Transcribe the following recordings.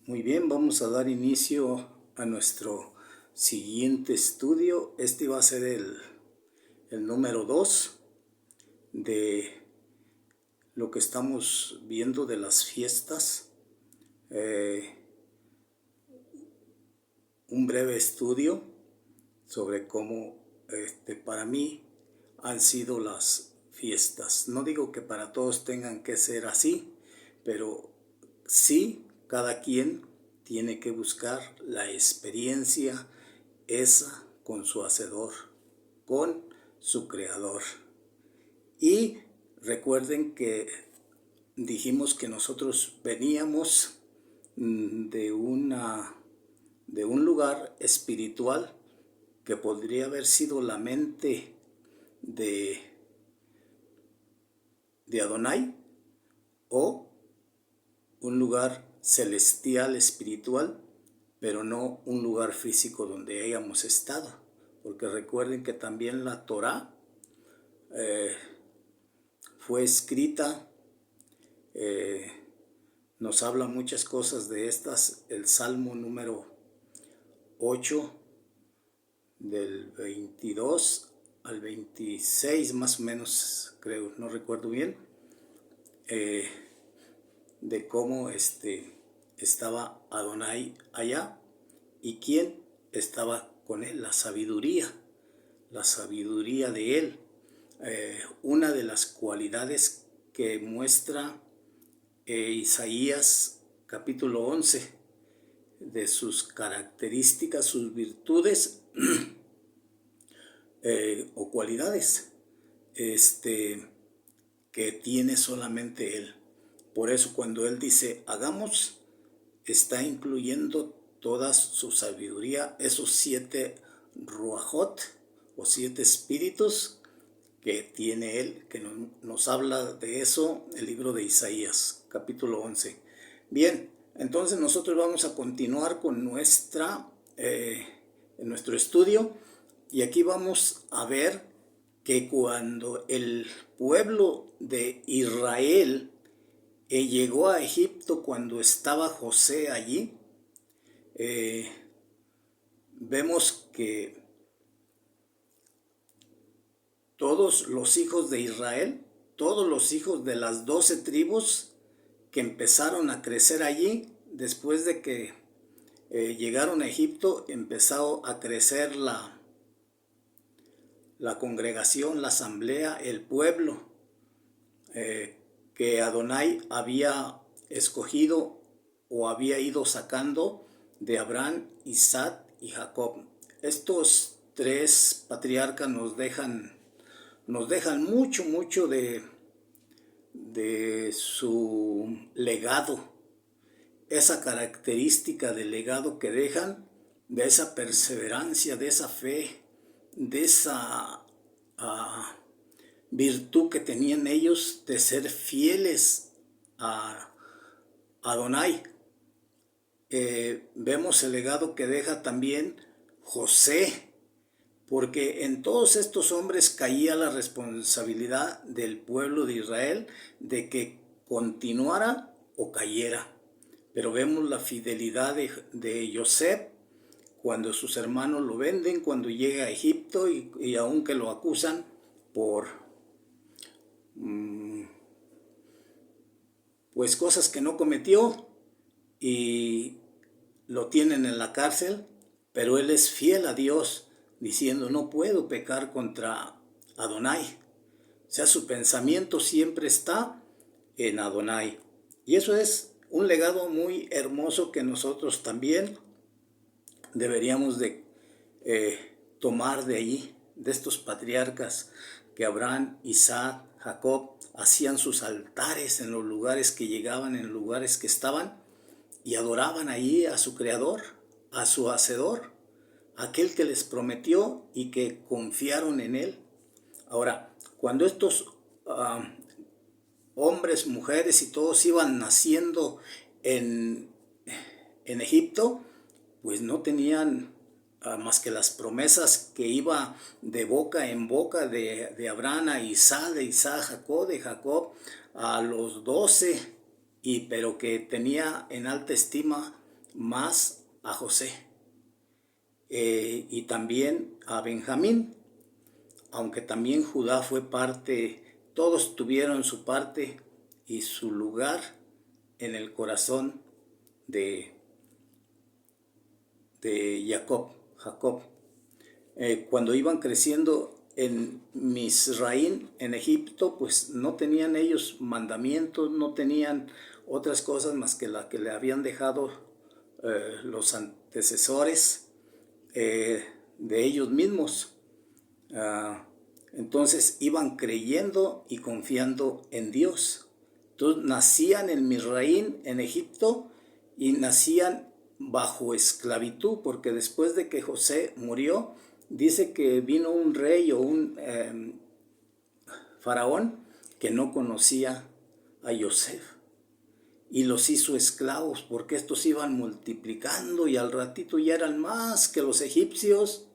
Muy bien, vamos a dar inicio a nuestro siguiente estudio. Este va a ser el número 2 de lo que estamos viendo de las fiestas. Un breve estudio sobre cómo para mí han sido las fiestas. No digo que para todos tengan que ser así, pero sí, cada quien tiene que buscar la experiencia esa con su hacedor, con su creador. Y recuerden que dijimos que nosotros veníamos de un lugar espiritual que podría haber sido la mente de, de Adonai, o un lugar celestial espiritual, pero no un lugar físico donde hayamos estado. Porque recuerden que también la Torá fue escrita, nos habla muchas cosas de estas. El Salmo número 8, del 22 al 26 más o menos, creo, no recuerdo bien, de cómo estaba Adonai allá y quién estaba con él, la sabiduría de él. Una de las cualidades que muestra Isaías capítulo 11, de sus características, sus virtudes o cualidades que tiene solamente él. Por eso cuando él dice hagamos, está incluyendo toda su sabiduría, esos 7 ruajot o 7 espíritus que tiene él, que nos habla de eso el libro de Isaías capítulo 11. Bien, entonces nosotros vamos a continuar con nuestro estudio, y aquí vamos a ver que cuando el pueblo de Israel llegó a Egipto, cuando estaba José allí, vemos que todos los hijos de Israel, todos los hijos de las 12 tribus que empezaron a crecer allí, después de que llegaron a Egipto, empezó a crecer la congregación, la asamblea, el pueblo que Adonai había escogido o había ido sacando de Abraham, Isaac y Jacob. Estos 3 patriarcas nos dejan mucho de su legado, esa característica del legado que dejan, de esa perseverancia, de esa fe, de esa virtud que tenían ellos de ser fieles a Adonai. Vemos el legado que deja también José, porque en todos estos hombres caía la responsabilidad del pueblo de Israel de que continuara o cayera. Pero vemos la fidelidad de José cuando sus hermanos lo venden, cuando llega a Egipto, y aunque lo acusan por pues cosas que no cometió y lo tienen en la cárcel, pero él es fiel a Dios, diciendo no puedo pecar contra Adonai. O sea, su pensamiento siempre está en Adonai. Y eso es un legado muy hermoso que nosotros también deberíamos de tomar de ahí, de estos patriarcas, que Abraham, Isaac, Jacob hacían sus altares en los lugares que llegaban, en los lugares que estaban, y adoraban ahí a su creador, a su hacedor, aquel que les prometió, y que confiaron en él. Ahora, cuando estos hombres, mujeres y todos iban naciendo en Egipto, pues no tenían más que las promesas que iba de boca en boca de Abraham a Isaac, de Isaac a Jacob, de Jacob a los 12, pero que tenía en alta estima más a José y también a Benjamín, aunque también Judá fue parte, todos tuvieron su parte y su lugar en el corazón de Jacob. Cuando iban creciendo en Misraín, en Egipto, pues no tenían ellos mandamientos, no tenían otras cosas más que la que le habían dejado los antecesores de ellos mismos. Entonces iban creyendo y confiando en Dios. Entonces nacían en Misraín, en Egipto, y nacían bajo esclavitud, porque después de que José murió, dice que vino un rey o un faraón que no conocía a José y los hizo esclavos, porque estos iban multiplicando y al ratito ya eran más que los egipcios.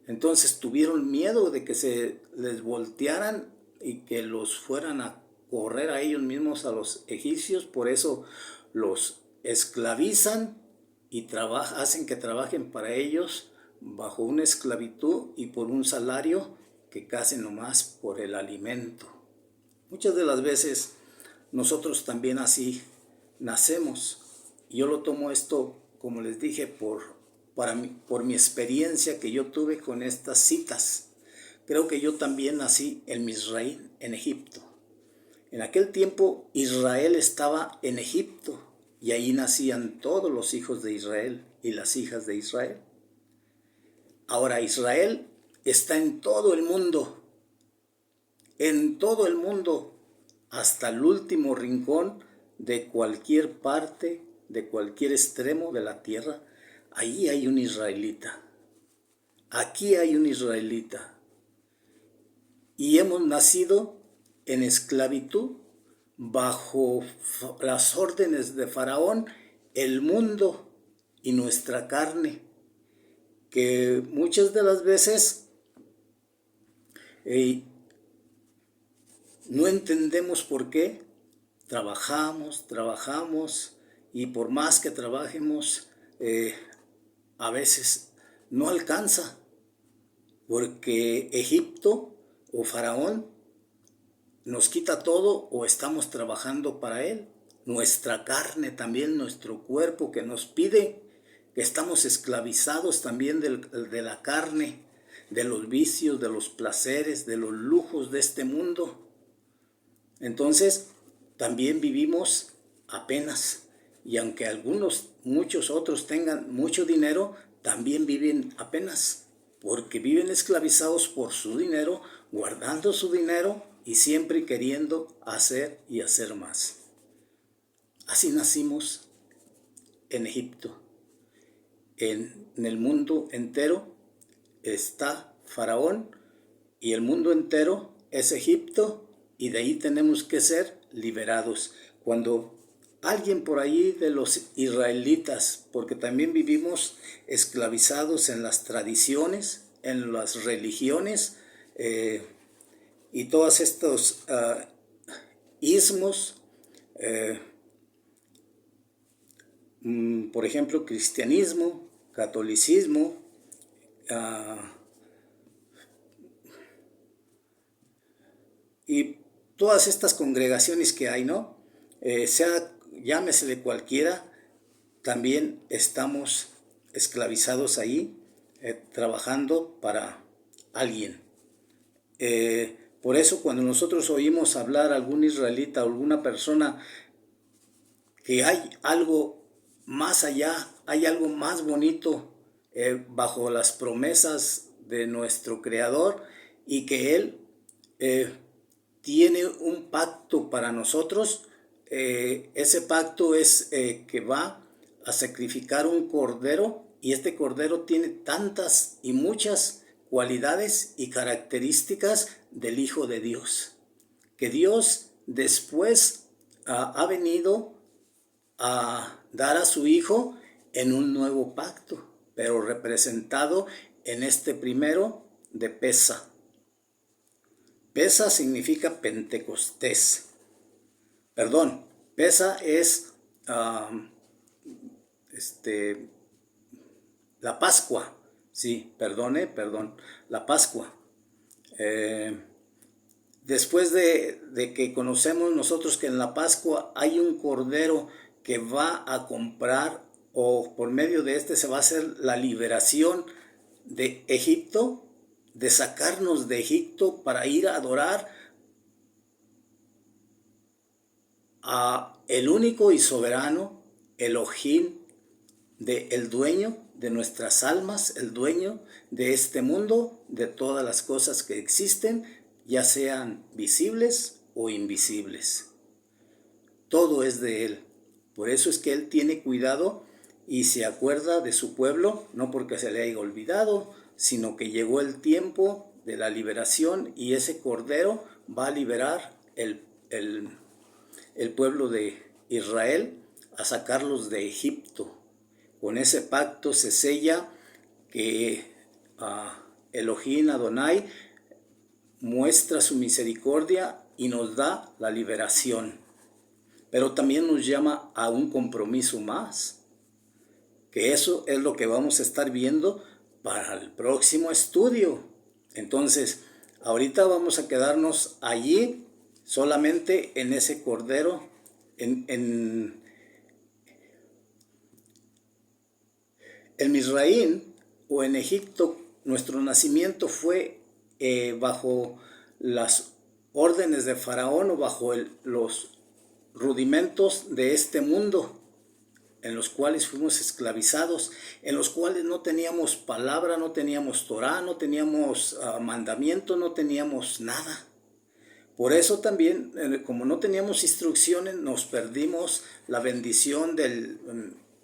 Entonces tuvieron miedo de que se les voltearan y que los fueran a correr a ellos mismos, a los egipcios. Por eso los esclavizan y hacen que trabajen para ellos bajo una esclavitud y por un salario que casi nomás por el alimento. Muchas de las veces nosotros también así nacemos. Yo lo tomo esto, como les dije, por mi experiencia que yo tuve con estas citas. Creo que yo también nací en Misraín, en Egipto. En aquel tiempo Israel estaba en Egipto y ahí nacían todos los hijos de Israel y las hijas de Israel. Ahora Israel está en todo el mundo, hasta el último rincón de cualquier parte, de cualquier extremo de la tierra. Ahí hay un israelita, aquí hay un israelita, y hemos nacido en esclavitud bajo las órdenes de Faraón, el mundo y nuestra carne, que muchas de las veces no entendemos por qué. Trabajamos y por más que trabajemos, a veces no alcanza, porque Egipto o Faraón nos quita todo o estamos trabajando para él. Nuestra carne también, nuestro cuerpo que nos pide, que estamos esclavizados también de la carne, de los vicios, de los placeres, de los lujos de este mundo. Entonces, también vivimos apenas, y aunque muchos otros tengan mucho dinero, también viven apenas, porque viven esclavizados por su dinero, guardando su dinero y siempre queriendo hacer y hacer más. Así nacimos en Egipto. En el mundo entero está Faraón y el mundo entero es Egipto, y de ahí tenemos que ser liberados. Cuando alguien por ahí de los israelitas, porque también vivimos esclavizados en las tradiciones, en las religiones y todos estos ismos, por ejemplo, cristianismo, catolicismo, y todas estas congregaciones que hay, ¿no? Llámesele cualquiera, también estamos esclavizados ahí, trabajando para alguien. Por eso cuando nosotros oímos hablar a algún israelita o alguna persona que hay algo más allá, hay algo más bonito bajo las promesas de nuestro Creador, y que Él tiene un pacto para nosotros. Ese pacto es que va a sacrificar un cordero, y este cordero tiene tantas y muchas cualidades y características del Hijo de Dios, que Dios después ha venido a dar a su Hijo en un nuevo pacto, pero representado en este primero de Pesa. Pesa significa Pentecostés. Pesa es la Pascua, sí, perdón, la Pascua. Después de que conocemos nosotros que en la Pascua hay un cordero que va a comprar, o por medio de se va a hacer la liberación de Egipto, de sacarnos de Egipto para ir a adorar a el único y soberano Elohim, el dueño de nuestras almas, el dueño de este mundo, de todas las cosas que existen, ya sean visibles o invisibles. Todo es de Él. Por eso es que Él tiene cuidado y se acuerda de su pueblo, no porque se le haya olvidado, sino que llegó el tiempo de la liberación y ese cordero va a liberar el pueblo de Israel, a sacarlos de Egipto. Con ese pacto se sella que Elohim Adonai muestra su misericordia y nos da la liberación. Pero también nos llama a un compromiso más, que eso es lo que vamos a estar viendo para el próximo estudio. Entonces, ahorita vamos a quedarnos allí, solamente en ese cordero, en Misraín o en Egipto. Nuestro nacimiento fue bajo las órdenes de Faraón o bajo los rudimentos de este mundo, en los cuales fuimos esclavizados, en los cuales no teníamos palabra, no teníamos Torah, no teníamos mandamiento, no teníamos nada. Por eso también, como no teníamos instrucciones, nos perdimos la bendición del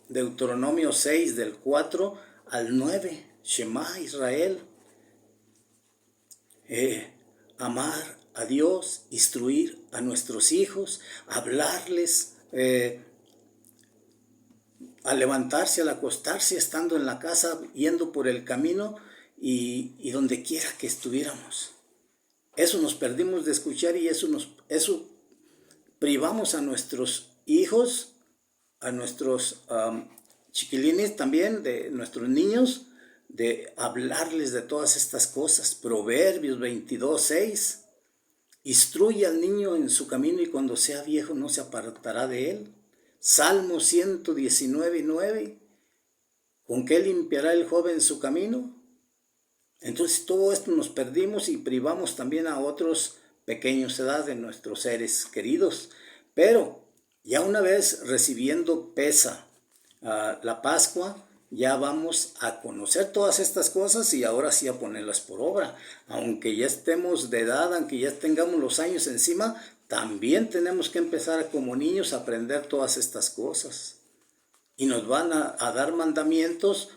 Deuteronomio 6, del 4 al 9, Shema Israel. Amar a Dios, instruir a nuestros hijos, hablarles, al levantarse, al acostarse, estando en la casa, yendo por el camino y donde quiera que estuviéramos. Eso nos perdimos de escuchar y eso privamos a nuestros hijos, a nuestros chiquilines también, de nuestros niños, de hablarles de todas estas cosas. Proverbios 22:6. Instruye al niño en su camino y cuando sea viejo no se apartará de él. Salmo 119:9. ¿Con qué limpiará el joven su camino? Entonces todo esto nos perdimos y privamos también a otros pequeños edad de nuestros seres queridos. Pero ya una vez recibiendo la Pascua, ya vamos a conocer todas estas cosas y ahora sí a ponerlas por obra. Aunque ya estemos de edad, aunque ya tengamos los años encima, también tenemos que empezar como niños a aprender todas estas cosas. Y nos van a dar mandamientos,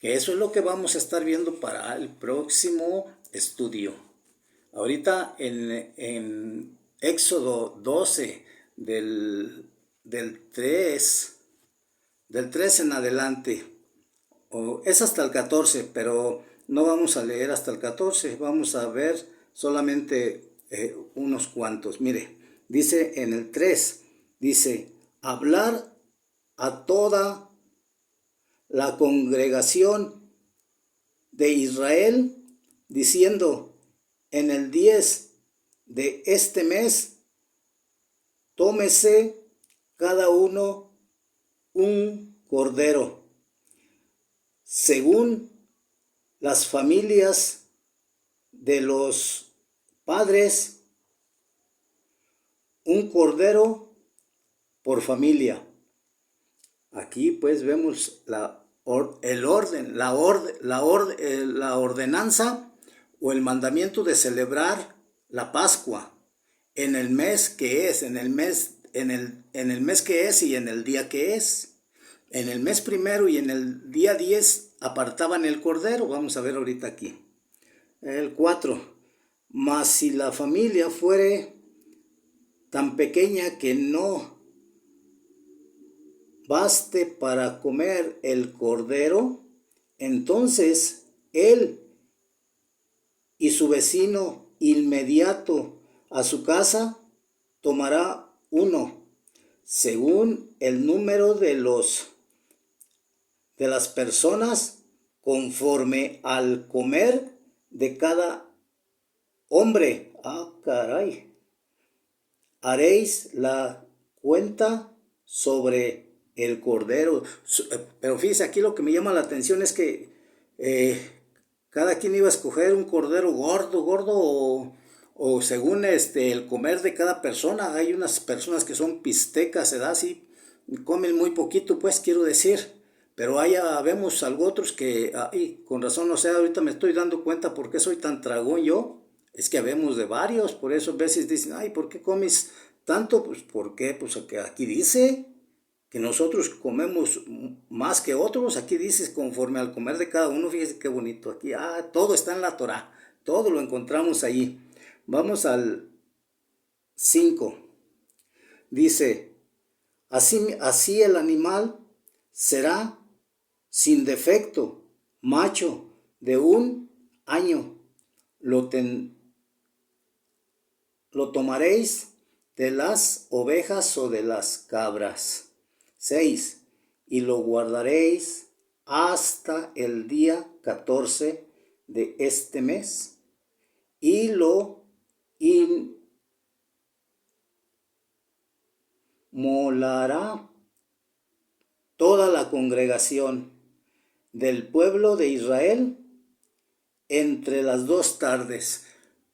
que eso es lo que vamos a estar viendo para el próximo estudio. Ahorita en Éxodo 12, del 3 en adelante, es hasta el 14, pero no vamos a leer hasta el 14, vamos a ver solamente unos cuantos. Mire, dice en el 3, dice, hablar a toda la congregación de Israel, diciendo, en el 10 de este mes, tómese cada uno un cordero, según las familias de los padres, un cordero por familia. Aquí pues vemos la ordenanza o el mandamiento de celebrar la Pascua en el mes que es, en el mes que es y en el día que es. En el mes primero y en el día 10 apartaban el cordero. Vamos a ver ahorita aquí. El 4. Mas si la familia fuere tan pequeña que no baste para comer el cordero, entonces él y su vecino inmediato a su casa tomará uno, según el número de los de las personas conforme al comer de cada hombre. Ah, caray. Haréis la cuenta sobre el cordero. Pero fíjese, aquí lo que me llama la atención es que cada quien iba a escoger un cordero gordo, o según el comer de cada persona. Hay unas personas que son pistecas, ¿verdad? Sí, comen muy poquito, pues quiero decir. Pero allá vemos algo otros que, ay, con razón, no sé, ahorita me estoy dando cuenta por qué soy tan tragón yo. Es que habemos de varios, por eso a veces dicen, ay, ¿por qué comes tanto? Pues, ¿por qué? Pues que aquí dice que nosotros comemos más que otros. Aquí dice conforme al comer de cada uno. Fíjese qué bonito aquí. Todo está en la Torá, todo lo encontramos allí. Vamos al 5. Dice, así el animal será sin defecto, macho, de 1 año. Lo tomaréis de las ovejas o de las cabras. 6. Y lo guardaréis hasta el día 14 de este mes, y lo inmolará toda la congregación del pueblo de Israel entre las 2 tardes.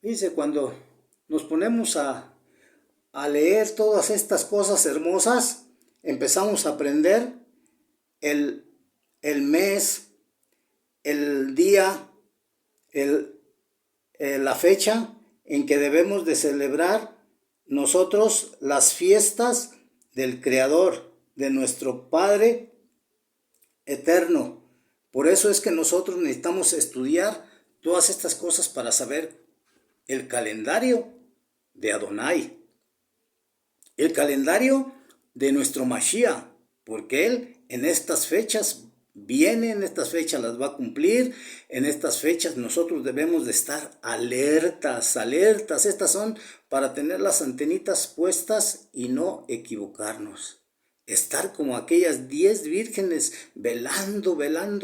Dice, cuando nos ponemos a leer todas estas cosas hermosas, empezamos a aprender el mes, el día, la fecha en que debemos de celebrar nosotros las fiestas del Creador, de nuestro Padre eterno. Por eso es que nosotros necesitamos estudiar todas estas cosas para saber el calendario de Adonai, el calendario de nuestro Mashiach, porque Él en estas fechas viene, en estas fechas las va a cumplir. En estas fechas nosotros debemos de estar alertas. Estas son para tener las antenitas puestas y no equivocarnos. Estar como aquellas 10 vírgenes velando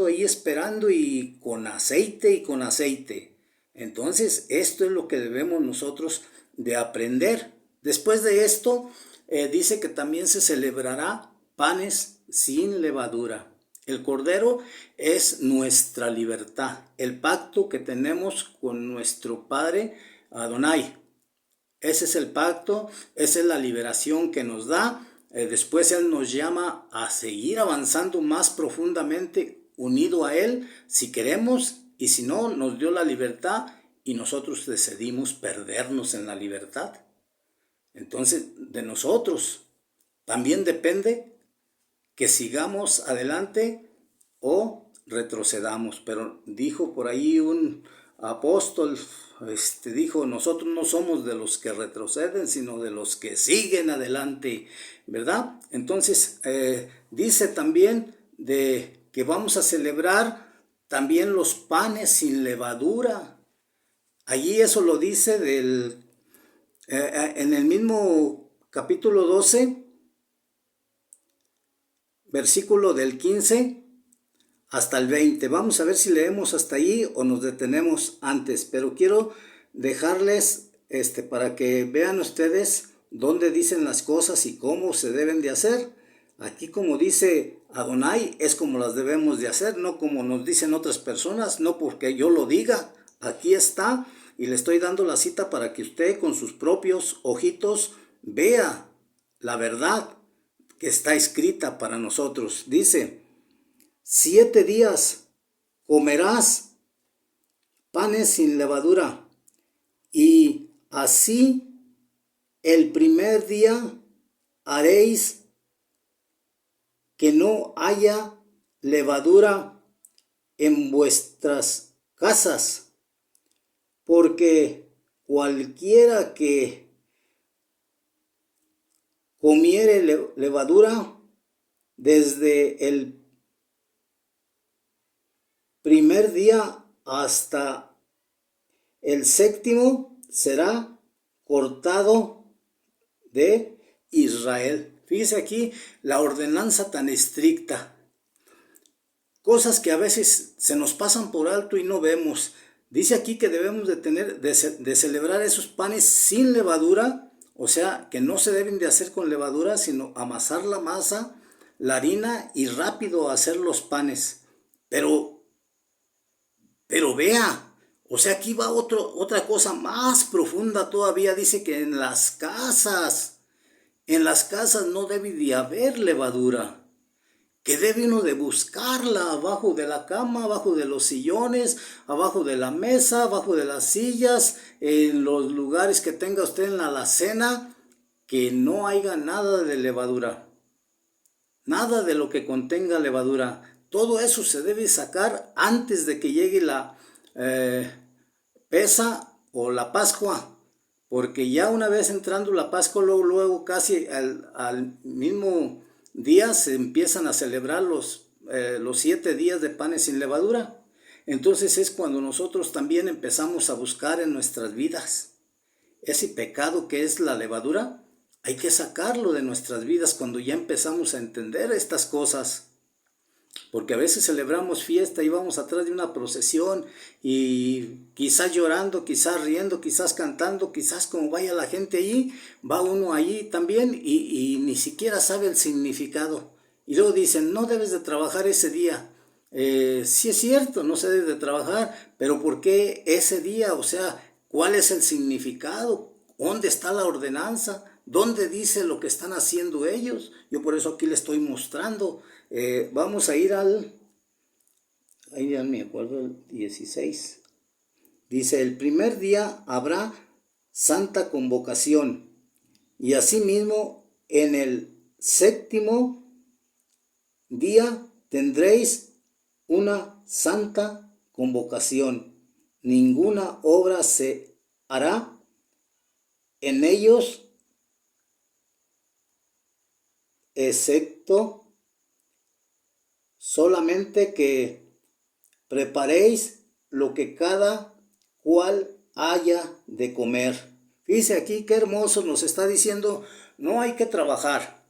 ahí, esperando, y con aceite. Entonces, esto es lo que debemos nosotros de aprender. Después de esto, dice que también se celebrará panes sin levadura. El Cordero es nuestra libertad, el pacto que tenemos con nuestro Padre Adonai. Ese es el pacto, esa es la liberación que nos da. Después Él nos llama a seguir avanzando más profundamente unido a Él, si queremos, y si no, nos dio la libertad y nosotros decidimos perdernos en la libertad. Entonces, de nosotros también depende que sigamos adelante o retrocedamos. Pero dijo por ahí un apóstol, dijo, nosotros no somos de los que retroceden, sino de los que siguen adelante, ¿verdad? Entonces, dice también de que vamos a celebrar también los panes sin levadura. Allí eso lo dice en el mismo capítulo 12, versículo del 15 hasta el 20. Vamos a ver si leemos hasta ahí o nos detenemos antes, pero quiero dejarles para que vean ustedes dónde dicen las cosas y cómo se deben de hacer. Aquí, como dice Adonai, es como las debemos de hacer, no como nos dicen otras personas, no porque yo lo diga. Aquí está, y le estoy dando la cita para que usted con sus propios ojitos vea la verdad que está escrita para nosotros. Dice, 7 días comerás panes sin levadura, y así el primer día haréis que no haya levadura en vuestras casas, porque cualquiera que comiere levadura desde el primer día hasta el 7º será cortado de Israel. Fíjese aquí la ordenanza tan estricta. cosas que a veces se nos pasan por alto y no vemos. Dice aquí que debemos de celebrar esos panes sin levadura, o sea, que no se deben de hacer con levadura, sino amasar la masa, la harina y rápido hacer los panes. Pero vea, o sea, aquí va otra cosa más profunda todavía. Dice que en las casas no debe de haber levadura, que debe uno de buscarla abajo de la cama, abajo de los sillones, abajo de la mesa, abajo de las sillas, en los lugares que tenga usted en la alacena, que no haya nada de levadura, nada de lo que contenga levadura. Todo eso se debe sacar antes de que llegue la Pesa o la Pascua, porque ya una vez entrando la Pascua, luego casi al mismo día se empiezan a celebrar los 7 días de panes sin levadura. Entonces es cuando nosotros también empezamos a buscar en nuestras vidas ese pecado que es la levadura. Hay que sacarlo de nuestras vidas cuando ya empezamos a entender estas cosas. Porque a veces celebramos fiesta y vamos atrás de una procesión y quizás llorando, quizás riendo, quizás cantando, quizás como vaya la gente allí, va uno allí también y ni siquiera sabe el significado. Y luego dicen, no debes de trabajar ese día. Sí es cierto, no se debe de trabajar, pero ¿por qué ese día? O sea, ¿cuál es el significado? ¿Dónde está la ordenanza? ¿Dónde dice lo que están haciendo ellos? Yo por eso aquí les estoy mostrando. Vamos a ir ahí ya me acuerdo, el 16. Dice, el primer día habrá santa convocación, y asimismo en el séptimo día tendréis una santa convocación. Ninguna obra se hará en ellos, excepto solamente que preparéis lo que cada cual haya de comer. Fíjense aquí qué hermoso nos está diciendo, no hay que trabajar.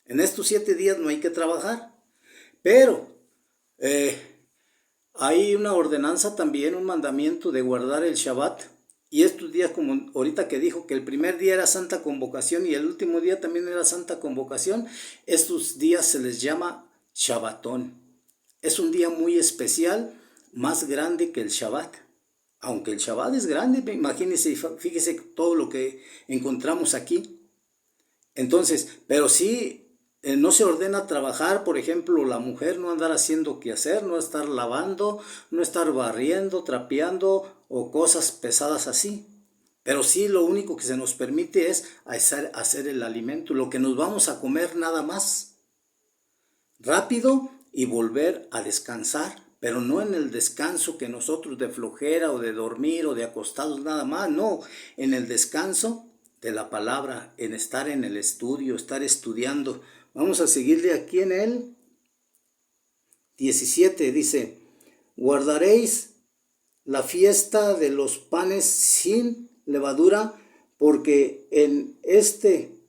En estos 7 días no hay que trabajar. Pero hay una ordenanza también, un mandamiento de guardar el Shabbat. Y estos días, como ahorita que dijo que el primer día era Santa Convocación y el último día también era Santa Convocación, estos días se les llama Shabbatón. Es un día muy especial, más grande que el Shabbat. Aunque el Shabbat es grande, imagínense, fíjese todo lo que encontramos aquí. Entonces, pero sí, no se ordena trabajar, por ejemplo, la mujer no andar haciendo quehacer, no estar lavando, no estar barriendo, trapeando o cosas pesadas así. Pero sí, lo único que se nos permite es hacer el alimento, lo que nos vamos a comer nada más. Rápido y volver a descansar, pero no en el descanso que nosotros de flojera o de dormir o de acostados nada más, no, en el descanso de la palabra, en estar en el estudio, estar estudiando. Vamos a seguirle aquí en el 17, dice, guardaréis la fiesta de los panes sin levadura, porque en este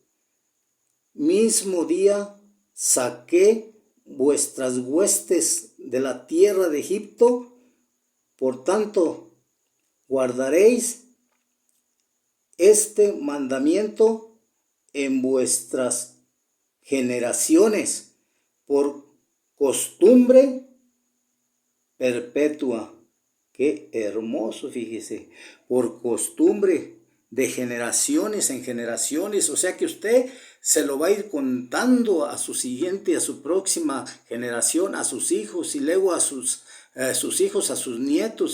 mismo día saqué vuestras huestes de la tierra de Egipto. Por tanto, guardaréis este mandamiento en vuestras generaciones por costumbre perpetua. Qué hermoso, fíjese, por costumbre de generaciones en generaciones, o sea que usted se lo va a ir contando a su siguiente, a su próxima generación, a sus hijos y luego a sus hijos, a sus nietos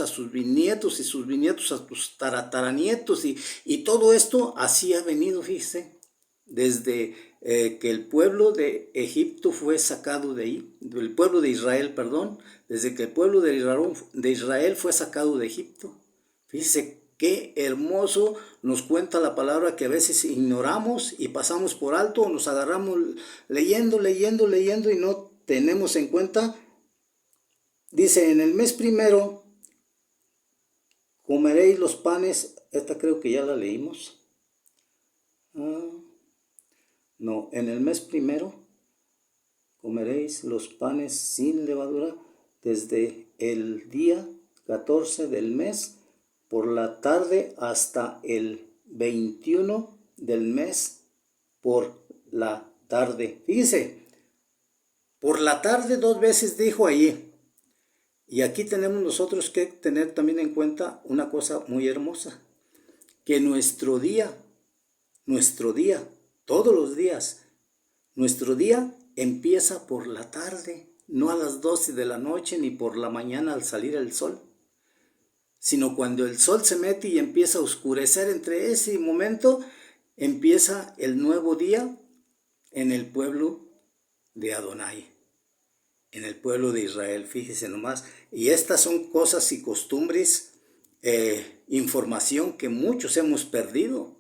a sus bisnietos y sus bisnietos a sus tataranietos y todo esto así ha venido, fíjese, desde que el pueblo de Egipto fue sacado de ahí, el pueblo de Israel, perdón, desde que el pueblo de Israel fue sacado de Egipto. Fíjese qué hermoso nos cuenta la palabra que a veces ignoramos y pasamos por alto o nos agarramos leyendo y no tenemos en cuenta. Dice, en el mes primero comeréis los panes, esta creo que ya la leímos. No, en el mes primero comeréis los panes sin levadura desde el día 14 del mes por la tarde hasta el 21 del mes por la tarde. Fíjese, por la tarde 2 veces dijo allí. Y aquí tenemos nosotros que tener también en cuenta una cosa muy hermosa, que nuestro día, todos los días, nuestro día empieza por la tarde, no a las 12 de la noche ni por la mañana al salir el sol, sino cuando el sol se mete y empieza a oscurecer. Entre ese momento empieza el nuevo día en el pueblo de Adonai, en el pueblo de Israel. Fíjese nomás. Y estas son cosas y costumbres, información que muchos hemos perdido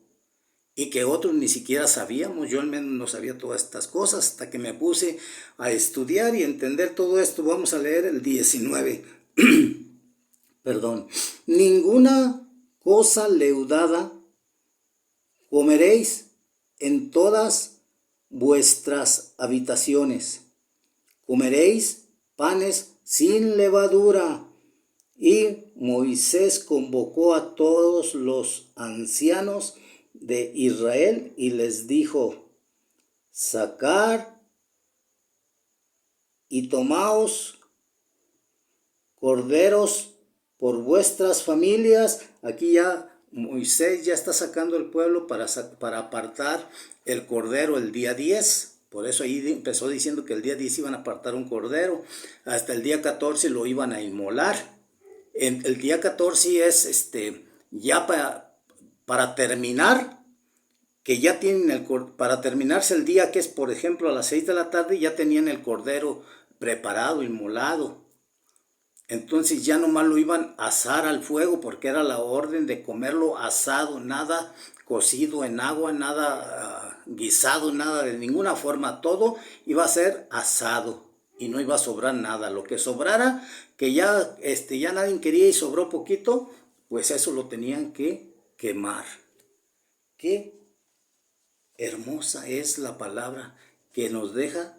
y que otros ni siquiera sabíamos. Yo al menos no sabía todas estas cosas hasta que me puse a estudiar y entender todo esto. Vamos a leer el 19. Perdón. Ninguna cosa leudada comeréis en todas vuestras habitaciones. Comeréis panes sin levadura. Y Moisés convocó a todos los ancianos de Israel y les dijo: sacad y tomaos corderos por vuestras familias. Aquí ya Moisés ya está sacando el pueblo para apartar el cordero el día 10. Por eso ahí empezó diciendo que el día 10 iban a apartar un cordero. Hasta el día 14 lo iban a inmolar. El día 14 es ya para terminar, que ya tienen para terminarse el día, que es por ejemplo a las 6 de la tarde, ya tenían el cordero preparado, inmolado. Entonces ya nomás lo iban a asar al fuego, porque era la orden de comerlo asado, nada cocido en agua, nada guisado, nada de ninguna forma. Todo iba a ser asado y no iba a sobrar nada. Lo que sobrara, que ya, ya nadie quería y sobró poquito, pues eso lo tenían que quemar. Qué hermosa es la palabra que nos deja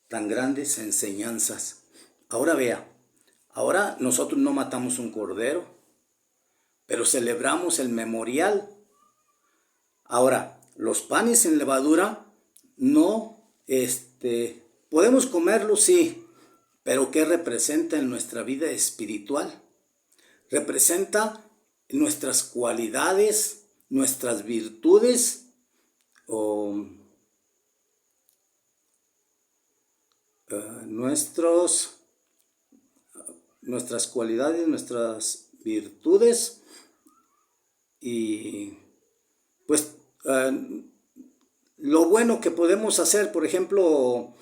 tan grandes enseñanzas. Ahora vea. Ahora nosotros no matamos un cordero, pero celebramos el memorial. Ahora, los panes sin levadura, no, podemos comerlos, sí, pero ¿qué representa en nuestra vida espiritual? Representa nuestras cualidades, nuestras virtudes, nuestras cualidades, nuestras virtudes, y pues lo bueno que podemos hacer. Por ejemplo,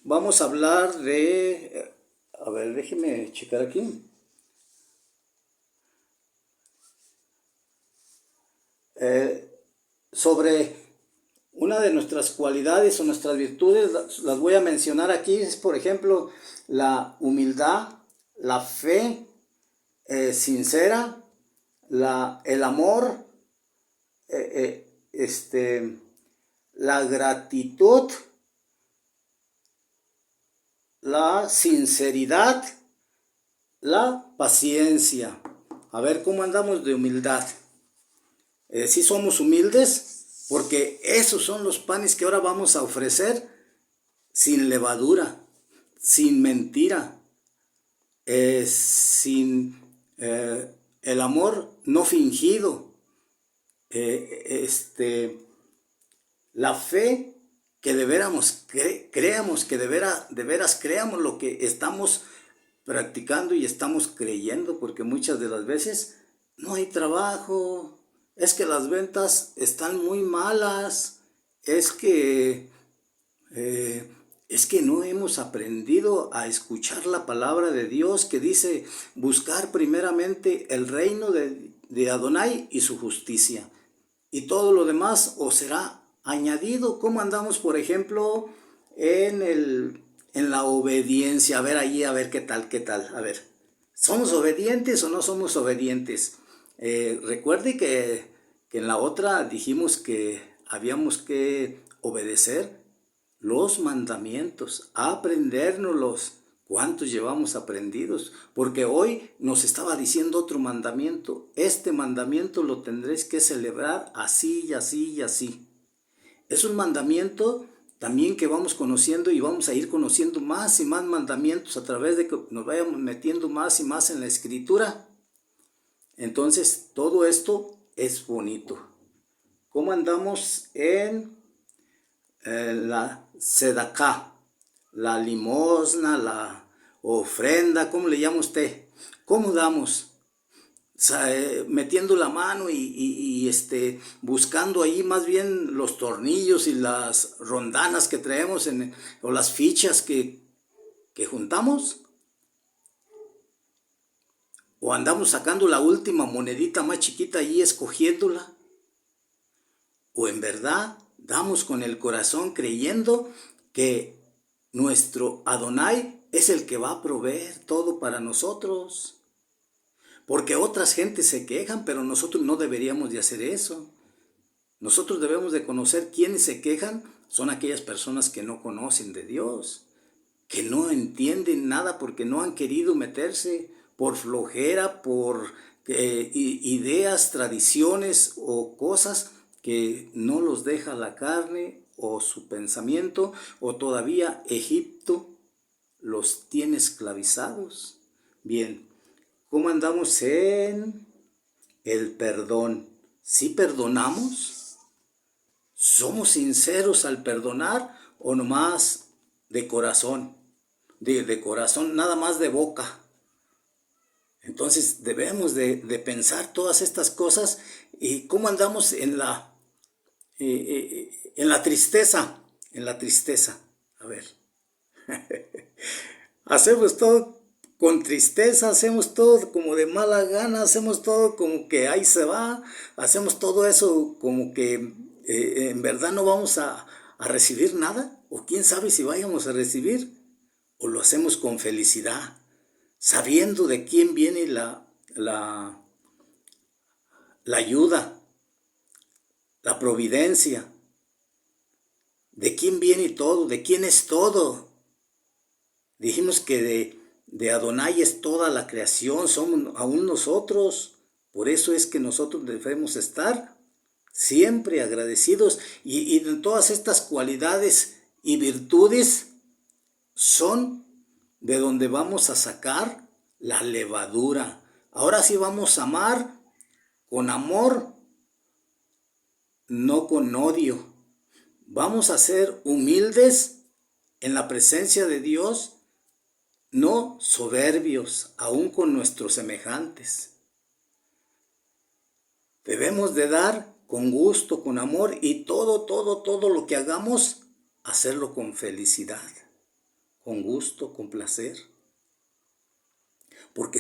vamos a hablar de, a ver, déjeme checar aquí. Sobre una de nuestras cualidades o nuestras virtudes, las voy a mencionar aquí. Es, por ejemplo, la humildad, la fe sincera, el amor, la gratitud, la sinceridad, la paciencia. A ver cómo andamos de humildad. ¿Sí somos humildes? Porque esos son los panes que ahora vamos a ofrecer, sin levadura, sin mentira, sin el amor no fingido, la fe que de veras creamos, que de veras creamos lo que estamos practicando y estamos creyendo, porque muchas de las veces no hay trabajo. Es que las ventas están muy malas, es que no hemos aprendido a escuchar la palabra de Dios, que dice buscar primeramente el reino de Adonai y su justicia, y todo lo demás os será añadido. ¿Cómo andamos, por ejemplo, en la obediencia? A ver ahí, a ver qué tal, a ver, ¿somos obedientes o no somos obedientes? Recuerde que en la otra dijimos que habíamos que obedecer los mandamientos, aprendérnoslos. ¿Cuántos llevamos aprendidos? Porque hoy nos estaba diciendo otro mandamiento. Este mandamiento lo tendréis que celebrar así y así y así. Es un mandamiento también que vamos conociendo y vamos a ir conociendo más y más mandamientos a través de que nos vayamos metiendo más y más en la escritura. Entonces, todo esto es bonito. ¿Cómo andamos en la sedacá? La limosna, la ofrenda, ¿cómo le llama usted? ¿Cómo damos? Metiendo la mano y buscando ahí más bien los tornillos y las rondanas que traemos o las fichas que juntamos. O andamos sacando la última monedita más chiquita y escogiéndola. O en verdad damos con el corazón creyendo que nuestro Adonai es el que va a proveer todo para nosotros. Porque otras gentes se quejan, pero nosotros no deberíamos de hacer eso. Nosotros debemos de conocer quiénes se quejan. Son aquellas personas que no conocen de Dios, que no entienden nada porque no han querido meterse por flojera, por ideas, tradiciones o cosas que no los deja la carne o su pensamiento, o todavía Egipto los tiene esclavizados. Bien, ¿cómo andamos en el perdón? ¿Sí perdonamos? ¿Somos sinceros al perdonar o nomás de corazón? De corazón, nada más de boca. Entonces debemos de pensar todas estas cosas. ¿Y cómo andamos en la tristeza? En la tristeza. A ver. Hacemos todo con tristeza, hacemos todo como de mala gana, hacemos todo como que ahí se va, hacemos todo eso como que en verdad no vamos a recibir nada, o quién sabe si vayamos a recibir, o lo hacemos con felicidad, sabiendo de quién viene la ayuda, la providencia, de quién viene todo, de quién es todo. Dijimos que de Adonai es toda la creación, somos aún nosotros. Por eso es que nosotros debemos estar siempre agradecidos. Y todas estas cualidades y virtudes son de donde vamos a sacar la levadura. Ahora sí vamos a amar con amor, no con odio. Vamos a ser humildes en la presencia de Dios, no soberbios, aún con nuestros semejantes. Debemos de dar con gusto, con amor, y todo lo que hagamos, hacerlo con felicidad, con gusto, con placer. Porque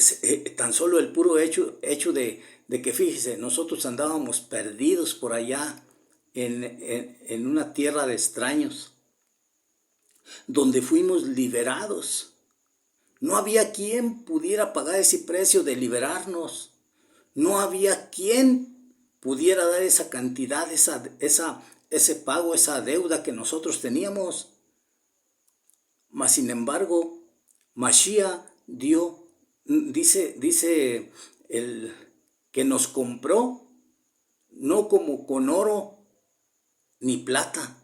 tan solo el puro hecho de que, fíjese, nosotros andábamos perdidos por allá en una tierra de extraños, donde fuimos liberados. No había quien pudiera pagar ese precio de liberarnos. No había quien pudiera dar esa cantidad, ese pago, esa deuda que nosotros teníamos. Mas sin embargo, Mashiach dice el que nos compró, no como con oro ni plata,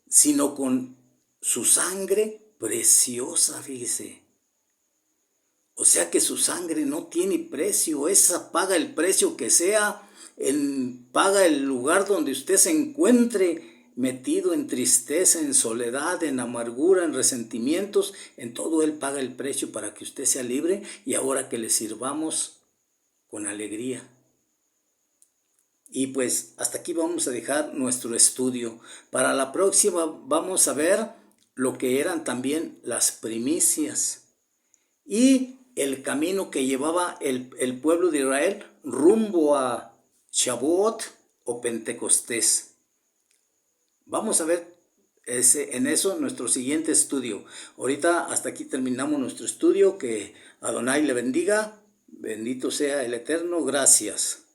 sino con su sangre preciosa, fíjese. O sea que su sangre no tiene precio, esa paga el precio que sea, paga el lugar donde usted se encuentre metido en tristeza, en soledad, en amargura, en resentimientos, en todo Él paga el precio para que usted sea libre, y ahora que le sirvamos con alegría. Y pues hasta aquí vamos a dejar nuestro estudio. Para la próxima vamos a ver lo que eran también las primicias y el camino que llevaba el pueblo de Israel rumbo a Shavuot o Pentecostés. Vamos a ver en eso nuestro siguiente estudio. Ahorita hasta aquí terminamos nuestro estudio. Que Adonai le bendiga. Bendito sea el Eterno, gracias.